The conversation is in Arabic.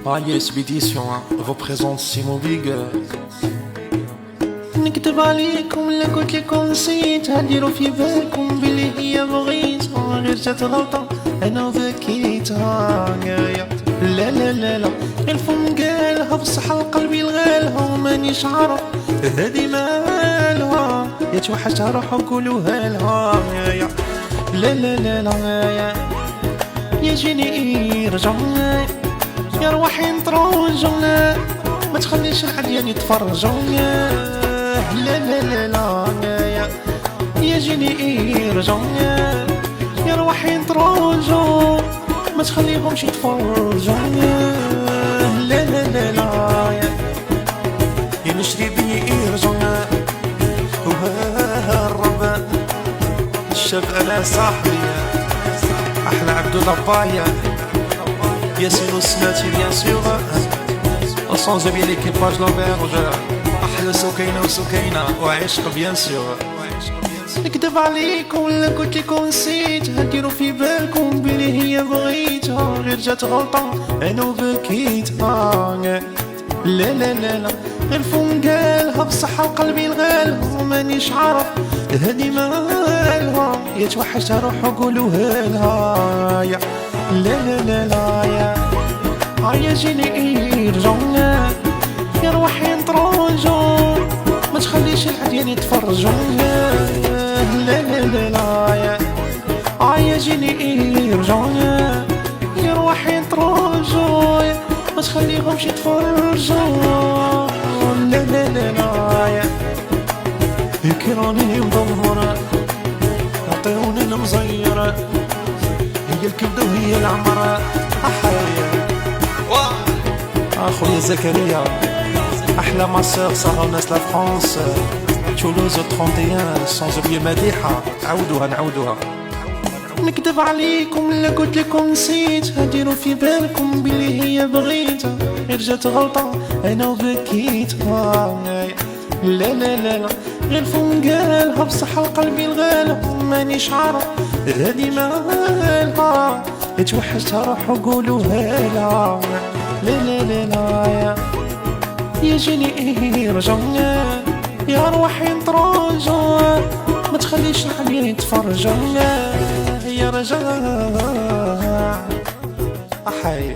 Aïe Expédition vous présente Simon Big. نكتب عليكم لا قلت لكم نسيت هديروا في بالكم بلي هي بغيتها غير جات غلطة انا بكيتها. لا لا لا لا الفم قالها بصح القلب يلغالها ومانيش عارف هادي مالها يا توحشها روح نقولوها لها. لا لا لا لا يا جيني ارجع يا روحي نتروجع ما تخليش العديان يتفرجوا. لا لا لا لا يا جيني ارجع يا روحي نتروجع ما تخليهمش يتفرجوا. لا لا لا لا يا نشري بي ارجع وهرب الشاب انا صاحبي احلى عبدو ضبايا ياسين سماتي بيان سيغ وصونز بيان ليكيباج لوبيرج احلى سكينة وسكينة وعشق بيان سيغ. نكدب عليكم ولا قلت لكم نسيت هديروا في بالكم بلي هي بغيتها غير جات غلطة انا وبكيتها. لا لا لا لا غير فم قالها بصح القلب يلغالها ومانيش عارف هادي مالها يا توحشها روح قولوها لها. لا لا لا لا يا جيني ارجع يا روحي نتروجع ما تخليش العديان يتفرجوا. لا لا لا لا يا جيني ارجع يا روحي نتروجع ما تخليهمش يتفرجوا. لا لا لا لا كي راني مدمر عطيوني المزير هي الكبدة وهي العمرة أحيا أخويا زكريا أحلى ماسور صاروا ناس لفرنسا تولوز 31 سانز اوبليي مديحة نعاودوها. نكدب عليكم لا قلت لكم نسيت هديروا في بالكم بلي هي بغيتها غير جات غلطة أنا وبكيتها. لا لا لا لا غير فم قالها بصح القلب يلغالها مانيش عارف هادي مالها توحشتها روح وقولوها لها. لا لا لا لا يا جيني ارجع يا روحي نتروجع ما تخليش العديان يتفرجوا. يا رجاء أحيي